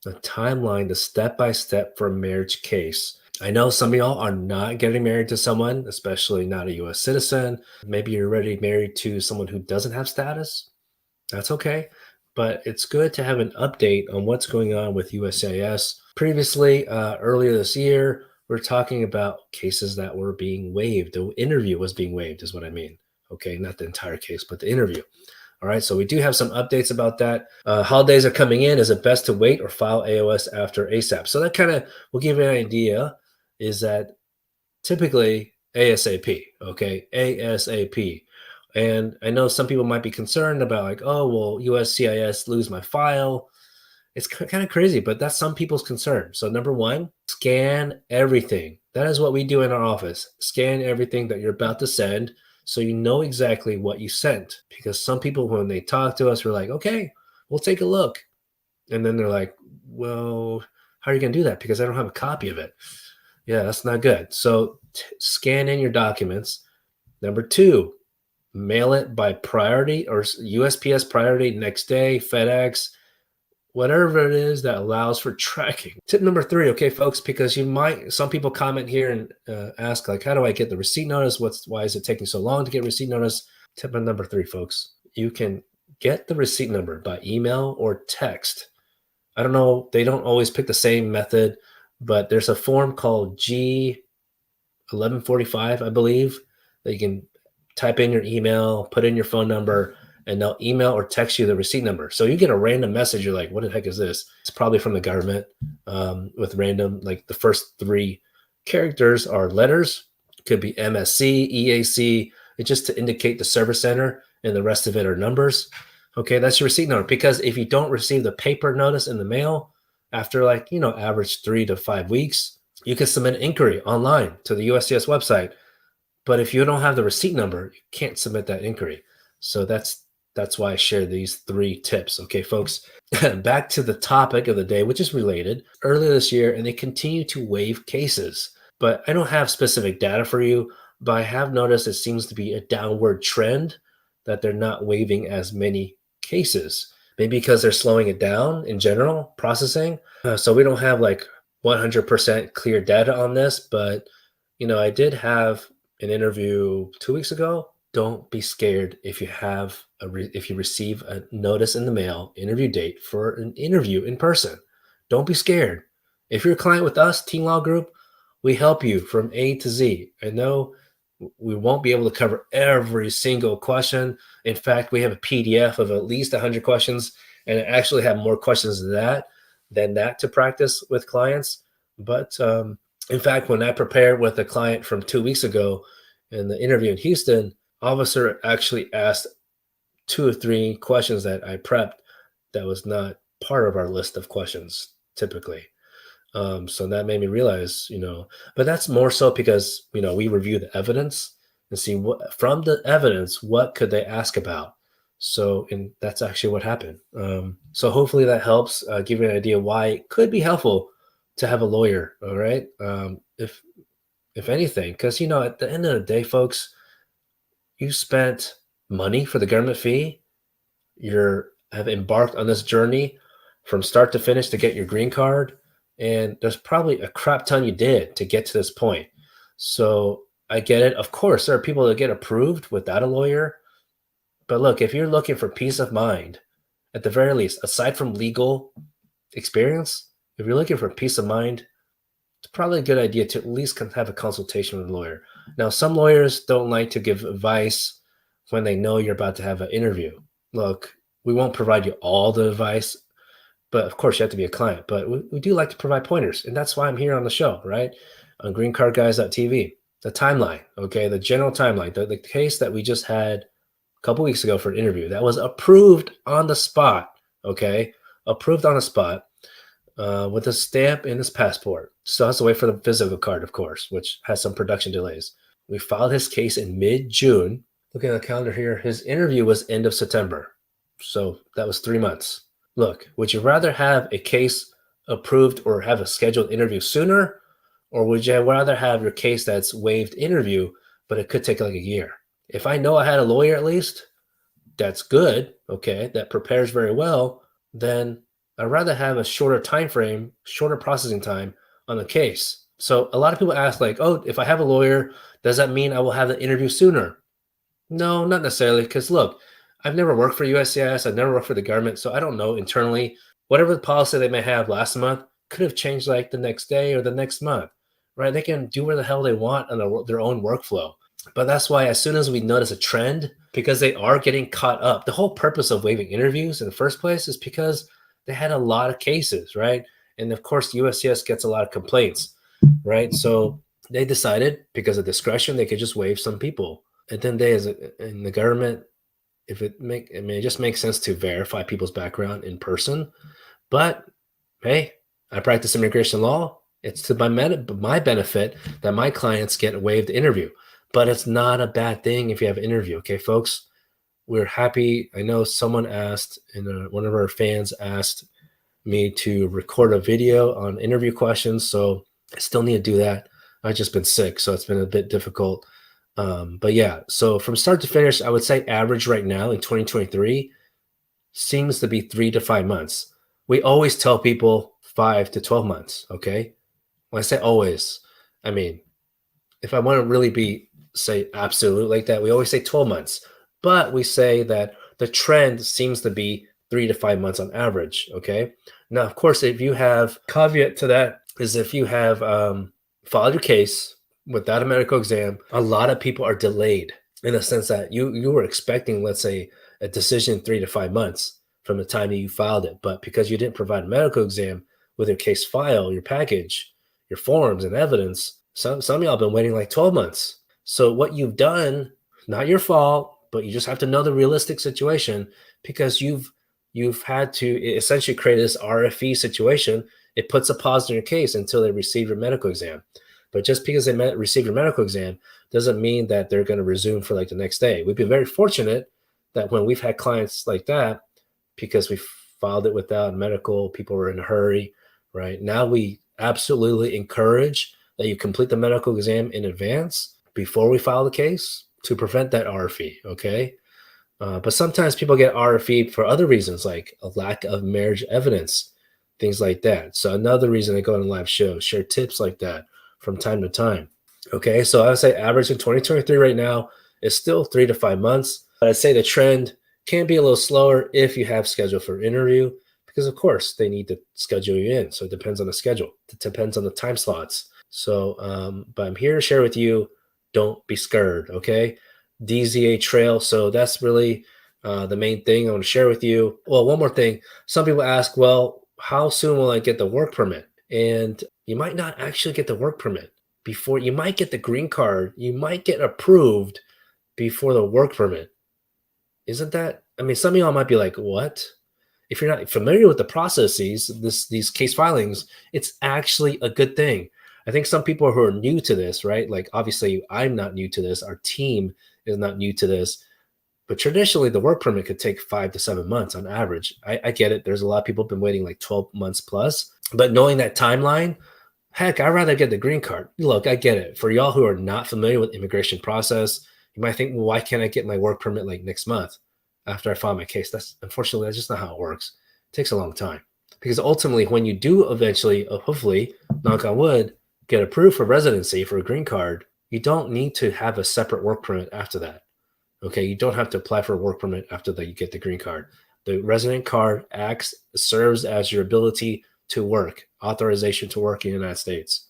A timeline, the step-by-step for a marriage case. I know some of y'all are not getting married to someone, especially not a US citizen. Maybe you're already married to someone who doesn't have status. That's okay. But it's good to have an update on what's going on with USCIS. Previously, earlier this year, we're talking about cases that were being waived. The interview was being waived, is what I mean. Okay, not the entire case, but the interview. All right, so we do have some updates about that. Holidays are coming in. Is it best to wait or file AOS after ASAP? So that kind of will give you an idea is that typically ASAP, okay? ASAP. And I know some people might be concerned about like, oh, will USCIS lose my file? It's kind of crazy, but that's some people's concern. So number one, scan everything. That is what we do in our office. Scan everything that you're about to send so you know exactly what you sent. Because some people, when they talk to us, we're like, okay, we'll take a look. And then they're like, well, how are you going to do that? Because I don't have a copy of it. Yeah, that's not good. So scan in your documents. Number two, mail it by priority or USPS priority next day, FedEx, whatever it is that allows for tracking. Tip number three, okay, folks, because some people comment here and ask like, how do I get the receipt notice? Why is it taking so long to get receipt notice? Tip number three, folks, you can get the receipt number by email or text. I don't know, they don't always pick the same method, but there's a form called G1145, I believe, that you can type in your email, put in your phone number, and they'll email or text you the receipt number. So you get a random message. You're like, what the heck is this? It's probably from the government with random, like the first three characters are letters. It could be MSC, EAC. It's just to indicate the service center, and the rest of it are numbers. Okay, that's your receipt number. Because if you don't receive the paper notice in the mail after like, average 3 to 5 weeks, you can submit an inquiry online to the USCIS website. But if you don't have the receipt number, you can't submit that inquiry. So that's why I share these three tips. Okay, folks, back to the topic of the day, which is related. Earlier this year, and they continue to waive cases. But I don't have specific data for you, but I have noticed it seems to be a downward trend that they're not waiving as many cases. Maybe because they're slowing it down in general, processing. So we don't have like 100% clear data on this, but I did have an interview 2 weeks ago. Don't be scared if you receive a notice in the mail, interview date for an interview in person. Don't be scared. If you're a client with us, Team Law Group, we help you from A to Z. I know we won't be able to cover every single question. In fact, we have a PDF of at least 100 questions, and I actually have more questions than that to practice with clients. But in fact, when I prepared with a client from 2 weeks ago in the interview in Houston, officer actually asked 2 or 3 questions that I prepped that was not part of our list of questions typically. So that made me realize, but that's more so because, we review the evidence and see from the evidence, what could they ask about? So, and that's actually what happened. So hopefully that helps give you an idea why it could be helpful to have a lawyer. All right. If anything, because, at the end of the day, folks, you spent money for the government fee. Have embarked on this journey from start to finish to get your green card. And there's probably a crap ton you did to get to this point. So I get it. Of course, there are people that get approved without a lawyer. But look, if you're looking for peace of mind, at the very least, aside from legal experience, if you're looking for peace of mind, it's probably a good idea to at least have a consultation with a lawyer. Now, some lawyers don't like to give advice when they know you're about to have an interview. Look, we won't provide you all the advice, but of course you have to be a client. But we do like to provide pointers, and that's why I'm here on the show, right? On greencardguys.tv. The timeline, okay? The general timeline, the case that we just had a couple weeks ago for an interview that was approved on the spot, okay? Approved on the spot with a stamp in his passport. Still has to wait for the physical card, of course, which has some production delays. We filed his case in mid-June. Looking at the calendar here, his interview was end of September. So that was 3 months. Look, would you rather have a case approved or have a scheduled interview sooner? Or would you rather have your case that's waived interview, but it could take like a year? If I know I had a lawyer at least, that's good, okay, that prepares very well, then I'd rather have a shorter time frame, shorter processing time on the case. So a lot of people ask like, oh, if I have a lawyer, does that mean I will have the interview sooner? No, not necessarily. Because look, I've never worked for USCIS. I've never worked for the government. So I don't know internally. Whatever the policy they may have last month could have changed like the next day or the next month, right? They can do whatever the hell they want on their own workflow. But that's why as soon as we notice a trend, because they are getting caught up, the whole purpose of waiving interviews in the first place is because they had a lot of cases, right? And of course, USCIS gets a lot of complaints, right? So they decided because of discretion, they could just waive some people. And then they, as in the government, it just makes sense to verify people's background in person. But hey, I practice immigration law. It's to my benefit that my clients get a waived interview. But it's not a bad thing if you have an interview. Okay, folks, we're happy. I know someone asked, and one of our fans asked me to record a video on interview questions. So I still need to do that. I've just been sick, so it's been a bit difficult. But yeah, so from start to finish, I would say average right now in 2023 seems to be 3 to 5 months. We always tell people 5 to 12 months. Okay. When I say always, I mean, if I want to really say absolute like that, we always say 12 months, but we say that the trend seems to be 3 to 5 months on average. Okay. Now, of course, if you have caveat to that is if you have filed your case without a medical exam, a lot of people are delayed in the sense that you were expecting, let's say, a decision 3 to 5 months from the time that you filed it. But because you didn't provide a medical exam with your case file, your package, your forms and evidence, some of y'all have been waiting like 12 months. So what you've done, not your fault, but you just have to know the realistic situation because you've had to essentially create this RFE situation. It puts a pause in your case until they receive your medical exam. But just because they receive your medical exam doesn't mean that they're going to resume for like the next day. We've been very fortunate that when we've had clients like that, because we filed it without medical, people were in a hurry, right? Now we absolutely encourage that you complete the medical exam in advance before we file the case to prevent that RFE, okay? But sometimes people get RFE for other reasons, like a lack of marriage evidence, things like that. So another reason I go on live shows, share tips like that from time to time. Okay, so I would say average in 2023 right now is still 3 to 5 months. But I'd say the trend can be a little slower if you have scheduled for interview, because of course they need to schedule you in. So it depends on the schedule. It depends on the time slots. So, but I'm here to share with you, don't be scared, okay? DZA trail. So that's really the main thing I want to share with you. Well, one more thing. Some people ask, well, how soon will I get the work permit? And you might not actually get the work permit before you might get the green card. You might get approved before the work permit. Isn't that? I mean, some of y'all might be like, what? If you're not familiar with the processes, these case filings, it's actually a good thing. I think some people who are new to this, right? Like obviously I'm not new to this. Our team is not new to this. But traditionally, the work permit could take 5 to 7 months on average. I get it. There's a lot of people have been waiting like 12 months plus. But knowing that timeline, heck, I'd rather get the green card. Look, I get it. For y'all who are not familiar with immigration process, you might think, well, why can't I get my work permit like next month after I file my case? That's unfortunately, that's just not how it works. It takes a long time. Because ultimately, when you do eventually, hopefully, knock on wood, get approved for residency for a green card, you don't need to have a separate work permit after that. Okay, you don't have to apply for a work permit after that you get the green card. The resident card serves as your ability to work, authorization to work in the United States.